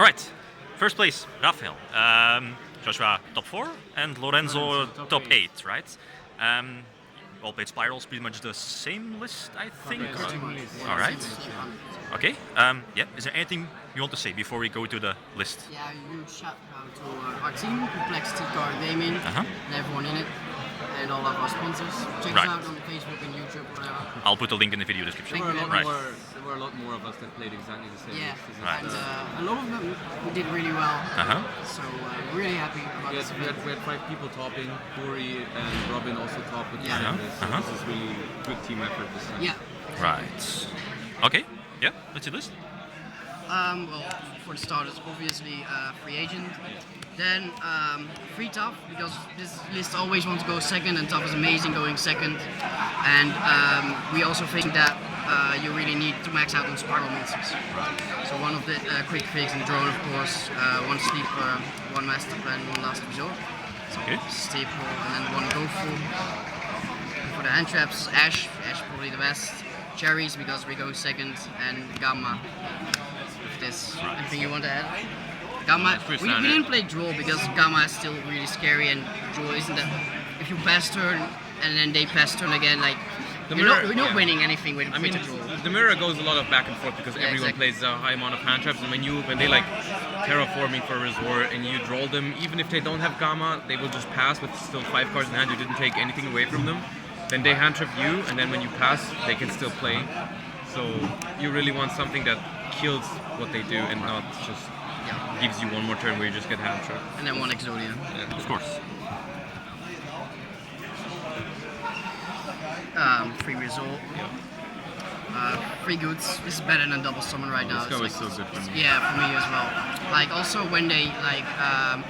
All right, first place, Raphael. Joshua top 4 and Lorenzo top 8, right? All played Spyrals, pretty much the same list, I think. All right. Okay. Yeah. Is there anything you want to say before we go to the list? Yeah, a huge shout out to our team, Complexity Card Gaming, and everyone in it, and all of our sponsors. Check us out on Facebook and YouTube, whatever. I'll put a link in the video description. There were a lot more of us that played exactly the same. Yeah, right. And a lot of them did really well. So really happy about this. We had 5 people topping. Corey and Robin also topped with the same list. So this is really good team effort this time. Yeah. Right. Okay. Yeah. Let's see the list. Well, for the starters, obviously free agent. Then free tough, because this list always wants to go second, and tough is amazing going second. And we also think that you really need to max out on spiral monsters. So one of the quick fix and drone, of course, one sleeper, one master plan, one last resort. So staple, and then one go full. For the hand traps, Ash probably the best. Cherries, because we go second, and Gamma. If there's anything you want to add? Gamma, we didn't play draw because Gamma is still really scary, and draw isn't that. If you pass turn and then they pass turn again, like we're not winning anything with the draw. The mirror goes a lot of back and forth because everyone plays a high amount of hand traps, and when they like terraforming for a resort and you draw them, even if they don't have Gamma, they will just pass with still 5 cards in hand. You didn't take anything away from them. Then they hand trap you, and then when you pass, they can still play. So you really want something that kills what they do and not just gives you one more turn where you just get hand trap. And then one Exodia. Yeah. Of course. Free result. Free goods. This is better than double summon right now. This guy was so good for me. Yeah, for me as well. Like also when they like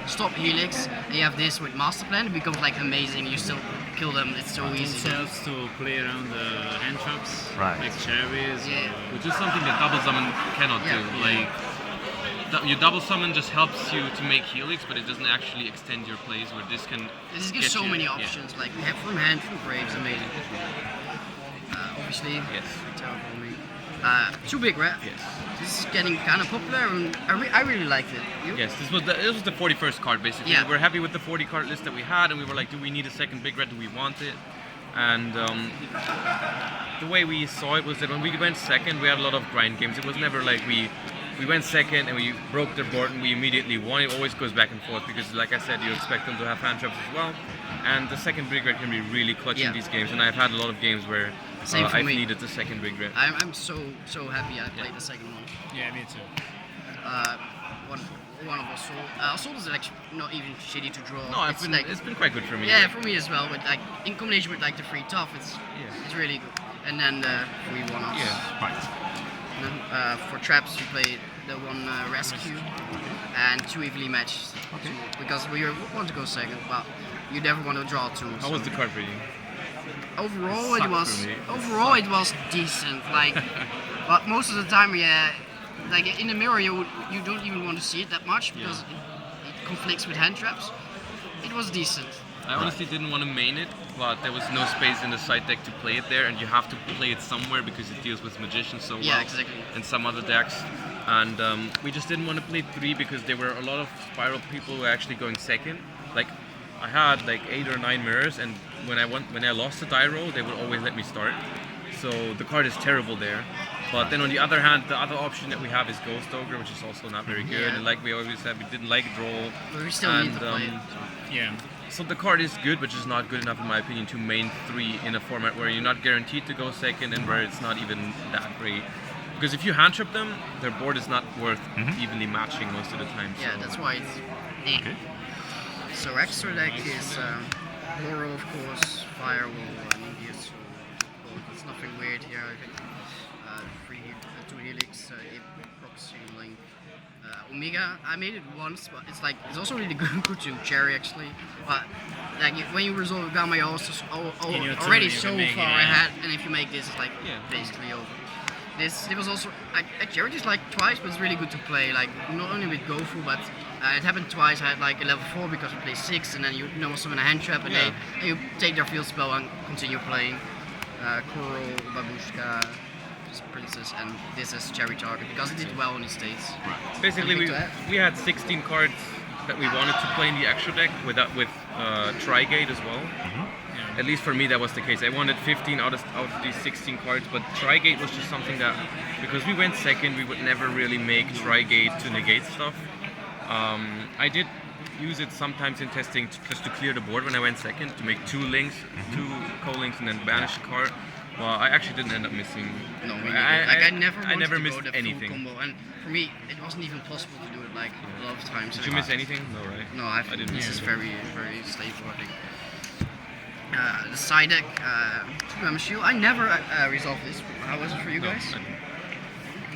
stop Helix, they have this with master plan. It becomes like amazing. You still kill them. It's so easy. Themselves to play around the hand traps, like cherries. Yeah. Which is something that double summon cannot do. Like your double summon just helps you to make Helix, but it doesn't actually extend your plays. Where this can. This gives so many options. Like we have from hand, from Graves, amazing. Obviously. Yes. Terrible me. Too big, right? Yes. This is getting kind of popular, and I really liked it. You? Yes, this was the 41st card basically. Yeah. We were happy with the 40 card list that we had, and we were like, do we need a second big red? Do we want it? And the way we saw it was that when we went second, we had a lot of grind games. It was never like we went second and we broke their board and we immediately won. It always goes back and forth because, like I said, you expect them to have hand traps as well. And the second big red can be really clutch in these games. And I've had a lot of games where I've needed the second big red. I'm so happy I played the second one. Yeah, me too. One of Assault is actually not even shitty to draw. No, it's been quite good for me. Yeah, for me as well. But like in combination with like the free tough, it's really good. And then the free one-offs. Yeah, right. And then, for traps, you play the one rescue and 2 evenly matched. Because we want to go second, but you never want to draw 2. How was the card reading? Overall, it was decent. Like, but most of the time, like in the mirror, you don't even want to see it that much because it conflicts with hand traps. It was decent. I honestly didn't want to main it, but there was no space in the side deck to play it there, and you have to play it somewhere because it deals with Magician so well. Yeah, exactly. And some other decks. And we just didn't want to play 3 because there were a lot of Spiral people who were actually going second. Like, I had like 8 or 9 mirrors, and when I lost the die roll, they would always let me start. So the card is terrible there. But then on the other hand, the other option that we have is Ghost Ogre, which is also not very good. Yeah. And like we always said, we didn't like draw. But we still need to play it. Yeah. So the card is good, but just not good enough in my opinion to main 3 in a format where you're not guaranteed to go second and where it's not even that great. Because if you hand trap them, their board is not worth evenly matching most of the time. Yeah, that's why it's So extra deck is Horror, of course, Firewall, and Indius. So there's nothing weird here. I think 2 Helix, Proxy, Link. Omega, I made it once, but it's also really good to Cherry actually. But like when you resolve Gamma, you're also already so far ahead, and if you make this, it's like basically over. This was also I Cherry just like twice, but it's really good to play. Like not only with Gofu, but it happened twice. I had like a level 4 because we play 6, and then you know summon a hand trap, and you take their field spell and continue playing. Kuro, Babushka. Princess and this as Cherry Target because it did well in the States. Basically, Anything to add? we had 16 cards that we wanted to play in the extra deck with Trigate as well. At least for me, that was the case. I wanted 15 out of these 16 cards, but Trigate was just something that, because we went second, we would never really make Trigate to negate stuff. I did use it sometimes in testing just to clear the board when I went second, to make 2 links, 2 co-links, and then banish a card. Well, I actually didn't end up missing. No, me neither. I never wanted missed to go the anything. full combo, and for me, it wasn't even possible to do it like a lot of times. Did you miss anything? No, right? No, I didn't This miss is anything. very stable, I think. The side deck, Shield, I never resolved this. How was it for you No, guys?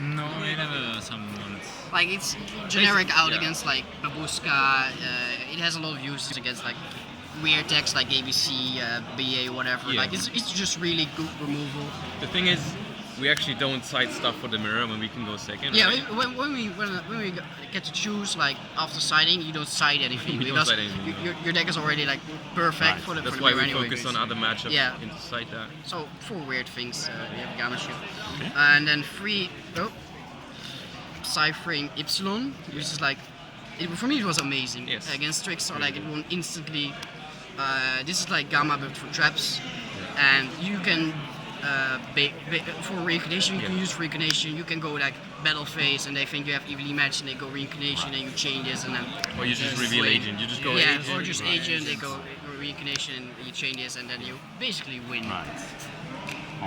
No, I never summoned. Like it's generic out yeah. against like Babushka. It has a lot of uses against like weird decks like ABC, BA, whatever. Yeah. Like it's just really good removal. The thing is, we actually don't side stuff for the mirror when we can go second. Yeah, right? when we get to choose like after siding, you don't side anything We don't because side anything, no. your deck is already like perfect Right. for the. That's for the why mirror we anyway, focus because- on other matchups Yeah. inside that. So 4 weird things. We have Gamma Shield, and then 3 Ciphering Epsilon, which is like, for me it was amazing. Yes. Against Trickstar, like it won instantly. This is like Gamma but for traps, and you can for reincarnation you can use reincarnation. You can go like battle phase, and they think you have evenly matched, and they go reincarnation, and you change this, and then Or you just reveal Wait. agent. You just go yeah, agent. or just agent. They go reincarnation, and you change this, and then you basically win. Right.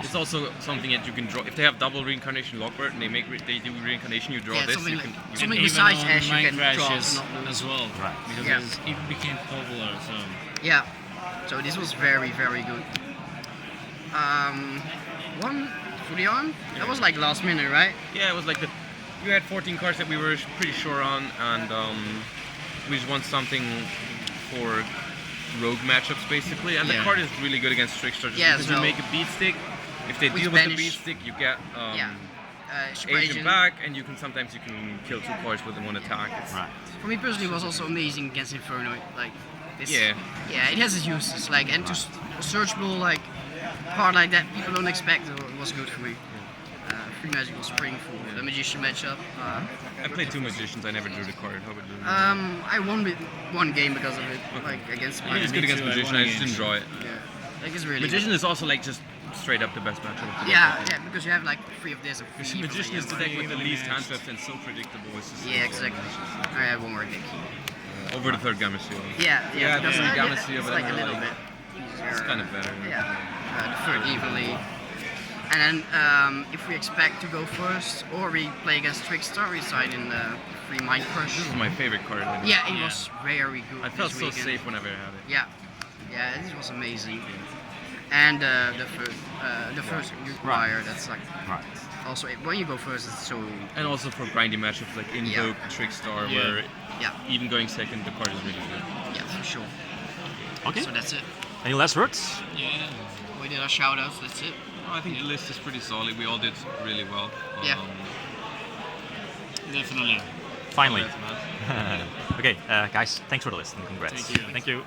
It's also something that you can draw. If they have double reincarnation Lockward and they do reincarnation, you draw Yeah, this. something You like- can, you something can besides Even on Ash, you Mind can draw Crashes not lose. as well. Right. Because Yeah. it became popular. So Yeah, so this was very good. One for the arm, that was like last minute, right? Yeah, it was like you had 14 cards that we were pretty sure on, and we just want something for rogue matchups basically. And Yeah. the card is really good against Trickster just Yeah, because so- you make a beat stick. If they With deal with the banish. beat stick, you get Yeah. agent back, and you can sometimes kill 2 cards with 1 attack. It's, Right. For me personally, it was also amazing against Inferno. Like, this, Yeah. yeah, it has its uses. Like, and to searchable like card like that people don't expect. It was good for me. Free Magical Spring for the Magician matchup. I played 2 magicians. I never drew the card. How about you? I won with 1 game because of it. Like against I think it's my good against too, I magician. won I a just game. didn't draw it. yeah. Like it's really Magician is also like just straight up the best matchup. Of the Yeah, deck. yeah, because you have like 3 of this. And 3 of Magician the is the other. deck with the least hand matched. traps and so predictable. It's just Yeah, exactly. I have 1 more deck. over the 3rd Gamma Shield. Yeah, Yeah, because the Gamma it's Seal, but like I a don't little like- bit easier. It's kind of better. Yeah, the 3rd evenly. And then if we expect to go first, or we play against Trickstar, we side in the free Mind Crush. This is my favorite card. Yeah, it was very good. I felt this so weekend. safe whenever I had it. Yeah, this was amazing. And the first require, that's like Right. also when you go first, it's so And also for grindy matchups like Invoke, Trickstar, Yeah. where yeah, even going second, the card is really good. yeah, for sure. Okay. So that's it. Any last words? yeah, We did our shout outs, that's it. I think the list is pretty solid. We all did really well. Yeah. definitely. Finally. Congrats, man. Okay, guys, thanks for the list and congrats. Thank you. Thank you.